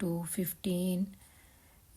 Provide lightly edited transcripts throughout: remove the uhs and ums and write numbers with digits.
to 15।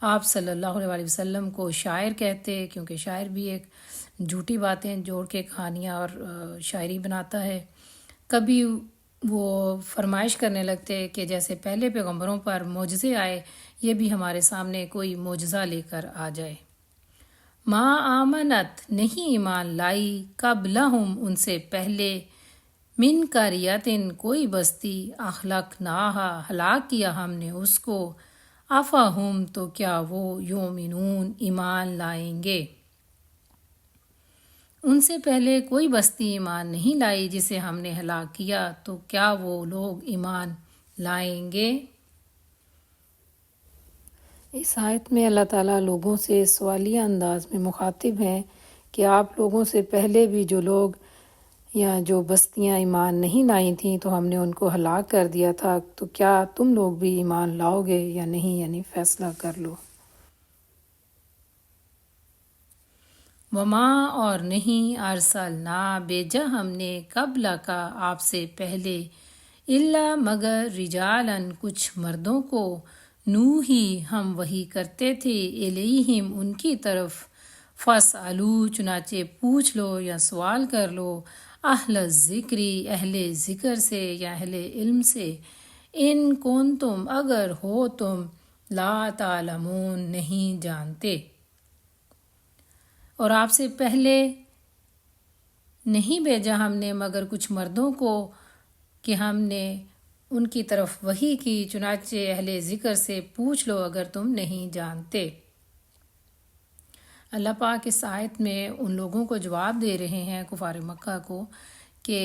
آپ صلی اللہ علیہ وسلم کو شاعر کہتے، کیونکہ شاعر بھی ایک جھوٹی باتیں جوڑ کے کہانیاں اور شاعری بناتا ہے۔ کبھی وہ فرمائش کرنے لگتے کہ جیسے پہلے پیغمبروں پر معجزے آئے، یہ بھی ہمارے سامنے کوئی معجزہ لے کر آ جائے۔ ما آمنت نہیں ایمان لائی قبلہم ان سے پہلے، من قریۃ کوئی بستی، اخلقناہا ہلاک کیا ہم نے اس کو، افہم تو کیا وہ یؤمنون ایمان لائیں گے۔ ان سے پہلے کوئی بستی ایمان نہیں لائی جسے ہم نے ہلاک کیا، تو کیا وہ لوگ ایمان لائیں گے؟ اس آیت میں اللہ تعالیٰ لوگوں سے سوالیہ انداز میں مخاطب ہیں کہ آپ لوگوں سے پہلے بھی جو لوگ یا جو بستیاں ایمان نہیں لائی تھیں تو ہم نے ان کو ہلاک کر دیا تھا، تو کیا تم لوگ بھی ایمان لاؤ گے یا نہیں، یعنی فیصلہ کر لو۔ وما اور نہیں ارسلنا بھیجا ہم نے قبل کا آپ سے پہلے، الا مگر رجالن کچھ مردوں کو، نوحی ہم وحی کرتے تھے، الیہم ان کی طرف، فاسألو چنانچہ پوچھ لو یا سوال کر لو، اہل الذکری اہل ذکر سے یا اہل علم سے، ان کنتم اگر ہو تم، لا تعلمون نہیں جانتے۔ اور آپ سے پہلے نہیں بھیجا ہم نے مگر کچھ مردوں کو کہ ہم نے ان کی طرف وحی کی، چنانچہ اہل ذکر سے پوچھ لو اگر تم نہیں جانتے۔ اللہ پاک اس آیت میں ان لوگوں کو جواب دے رہے ہیں، کفار مکہ کو، کہ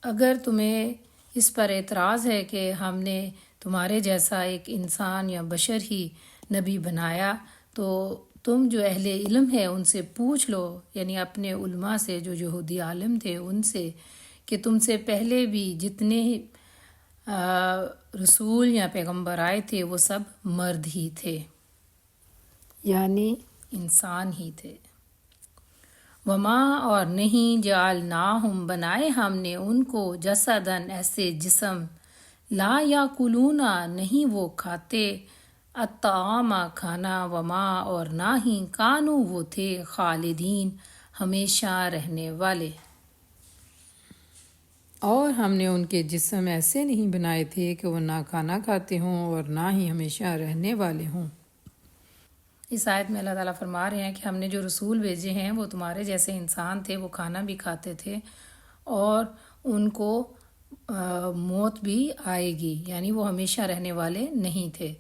اگر تمہیں اس پر اعتراض ہے کہ ہم نے تمہارے جیسا ایک انسان یا بشر ہی نبی بنایا، تو تم جو اہل علم ہے ان سے پوچھ لو، یعنی اپنے علماء سے جو یہودی عالم تھے ان سے، کہ تم سے پہلے بھی جتنے رسول یا پیغمبر آئے تھے وہ سب مرد ہی تھے، یعنی انسان ہی تھے۔ وما اور نہیں جعلناہم بنائے ہم نے ان کو، جسدن ایسے جسم، لا یاکلون نہیں وہ کھاتے، الطعام کھانا، وما اور نہ ہی کانو وہ تھے، خالدین ہمیشہ رہنے والے۔ اور ہم نے ان کے جسم ایسے نہیں بنائے تھے کہ وہ نہ کھانا کھاتے ہوں اور نہ ہی ہمیشہ رہنے والے ہوں۔ اس آیت میں اللہ تعالیٰ فرما رہے ہیں کہ ہم نے جو رسول بھیجے ہیں وہ تمہارے جیسے انسان تھے، وہ کھانا بھی کھاتے تھے اور ان کو موت بھی آئے گی، یعنی وہ ہمیشہ رہنے والے نہیں تھے۔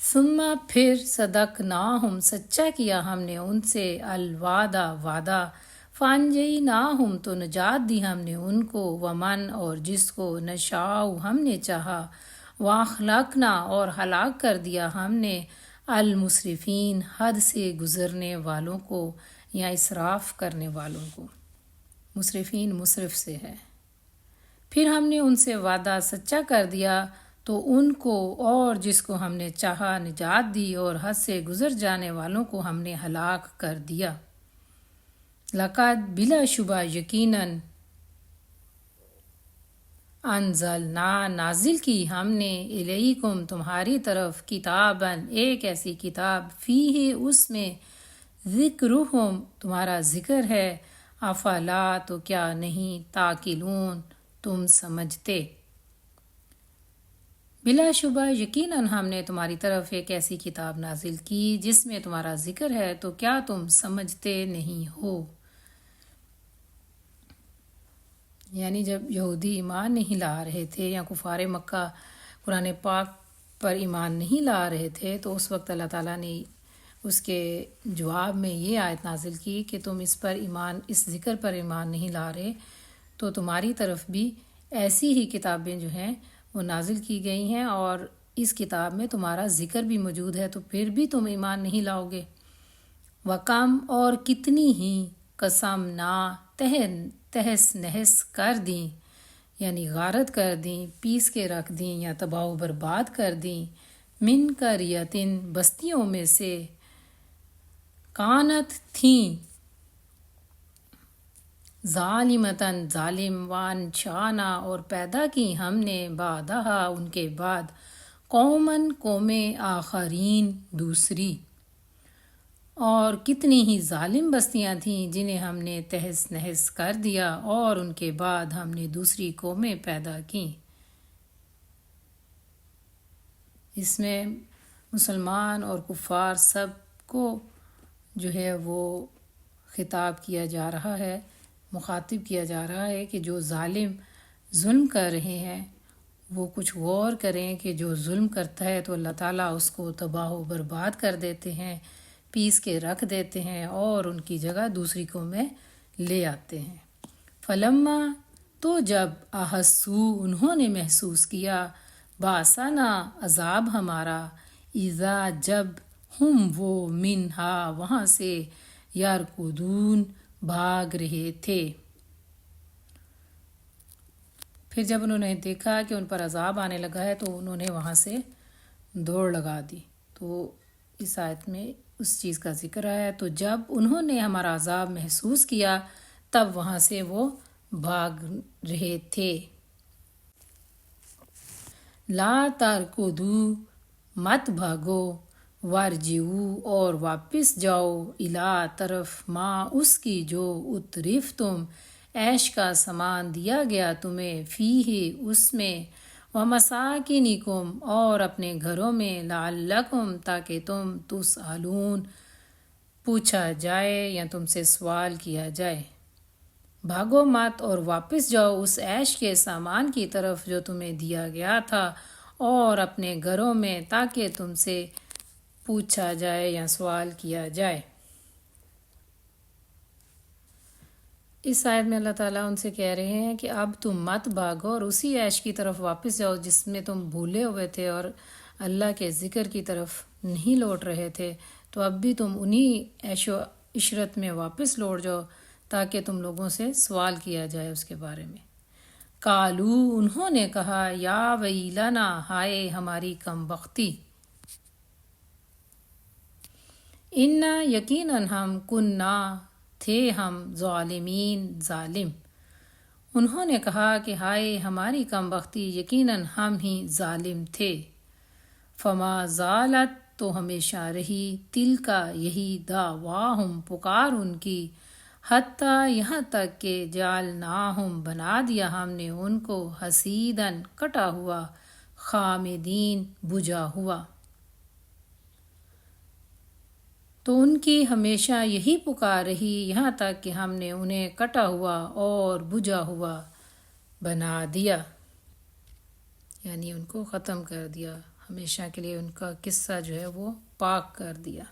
ثم پھر صدقناہم سچا کیا ہم نے ان سے، الوعدہ وعدہ، فانجیناہم تو نجات دی ہم نے ان کو، ومن اور جس کو، نشاء ہم نے چاہا، واخلقنا اور ہلاک کر دیا ہم نے، المسرفین حد سے گزرنے والوں کو یا اسراف کرنے والوں کو، مسرفین مصرف سے ہے۔ پھر ہم نے ان سے وعدہ سچا کر دیا تو ان کو اور جس کو ہم نے چاہا نجات دی، اور حد سے گزر جانے والوں کو ہم نے ہلاک کر دیا۔ لقد بلا شبہ یقیناً، انزلنا نازل کی ہم نے، الیکم تمہاری طرف، کتاباً ایک ایسی کتاب، فیہ اس میں، ذکرہم تمہارا ذکر ہے، افلا تو کیا نہیں، تاقلون تم سمجھتے۔ بلا شبہ یقیناً ہم نے تمہاری طرف ایک ایسی کتاب نازل کی جس میں تمہارا ذکر ہے، تو کیا تم سمجھتے نہیں ہو۔ یعنی جب یہودی ایمان نہیں لا رہے تھے یا کفار مکہ قرآن پاک پر ایمان نہیں لا رہے تھے، تو اس وقت اللہ تعالیٰ نے اس کے جواب میں یہ آیت نازل کی کہ تم اس ذکر پر ایمان نہیں لا رہے، تو تمہاری طرف بھی ایسی ہی کتابیں جو ہیں وہ نازل کی گئی ہیں اور اس کتاب میں تمہارا ذکر بھی موجود ہے، تو پھر بھی تم ایمان نہیں لاؤ گے۔ وَكَمْ اور کتنی ہی، قسم نا تہس نہس کر دیں، یعنی غارت کر دیں، پیس کے رکھ دیں یا تباہ و برباد کر دیں، من قریۃ بستیوں میں سے، کانت تھیں، ظالمتاً ظالم، وان شانا اور پیدا کی ہم نے، بعدہا ان کے بعد، قومن قوم آخرین دوسری، اور کتنی ہی ظالم بستیاں تھیں جنہیں ہم نے تہس نہس کر دیا، اور ان کے بعد ہم نے دوسری قومیں پیدا کیں۔ اس میں مسلمان اور کفار سب کو جو ہے وہ خطاب کیا جا رہا ہے، مخاطب کیا جا رہا ہے کہ جو ظالم ظلم کر رہے ہیں وہ کچھ غور کریں کہ جو ظلم کرتا ہے تو اللہ تعالیٰ اس کو تباہ و برباد کر دیتے ہیں، پیس کے رکھ دیتے ہیں اور ان کی جگہ دوسری قومیں لے آتے ہیں۔ فلما، تو جب احسو، انہوں نے محسوس کیا، باسنا، عذاب ہمارا، اذا، جب، ہم وہ، منہا، وہاں سے، یارکدون، بھاگ رہے تھے۔ پھر جب انہوں نے دیکھا کہ ان پر عذاب آنے لگا ہے تو انہوں نے وہاں سے دوڑ لگا دی۔ تو اس آیت میں اس چیز کا ذکر ہے، تو جب انہوں نے ہمارا عذاب محسوس کیا تب وہاں سے وہ بھاگ رہے تھے۔ لا ترکدو، مت بھاگو، وارجعو، اور واپس جاؤ، الا، طرف، ما، اس کی جو اترف تم، عیش کا سامان دیا گیا تمہیں، فیہ، اس میں، ومساکنکم، اور اپنے گھروں میں، لعلکم، تاکہ تم، تسألون، پوچھا جائے یا تم سے سوال کیا جائے۔ بھاگو مت اور واپس جاؤ اس عیش کے سامان کی طرف جو تمہیں دیا گیا تھا، اور اپنے گھروں میں، تاکہ تم سے پوچھا جائے یا سوال کیا جائے۔ اس آیت میں اللہ تعالیٰ ان سے کہہ رہے ہیں کہ اب تم مت بھاگو اور اسی عیش کی طرف واپس جاؤ جس میں تم بھولے ہوئے تھے اور اللہ کے ذکر کی طرف نہیں لوٹ رہے تھے، تو اب بھی تم انہی عیش و عشرت میں واپس لوٹ جاؤ تاکہ تم لوگوں سے سوال کیا جائے اس کے بارے میں۔ قالو، انہوں نے کہا، یا ویلنا، ہائے ہماری کم بختی، انا، یقیناً ہم، کننا، تھے ہم، ظالمین، ظالم۔ انہوں نے کہا کہ ہائے ہماری کم بختی، یقیناً ہم ہی ظالم تھے۔ فما زالت، تو ہمیشہ رہی، تل کا، یہی، دعواہم، پکار ان کی، حتیٰ، یہاں تک کہ جعلناہم، بنا دیا ہم نے ان کو، حصیداً، کٹا ہوا، خامدین، بجھا ہوا۔ تو ان کی ہمیشہ یہی پکار رہی یہاں تک کہ ہم نے انہیں کٹا ہوا اور بجھا ہوا بنا دیا، یعنی ان کو ختم کر دیا، ہمیشہ کے لیے ان کا قصہ جو ہے وہ پاک کر دیا۔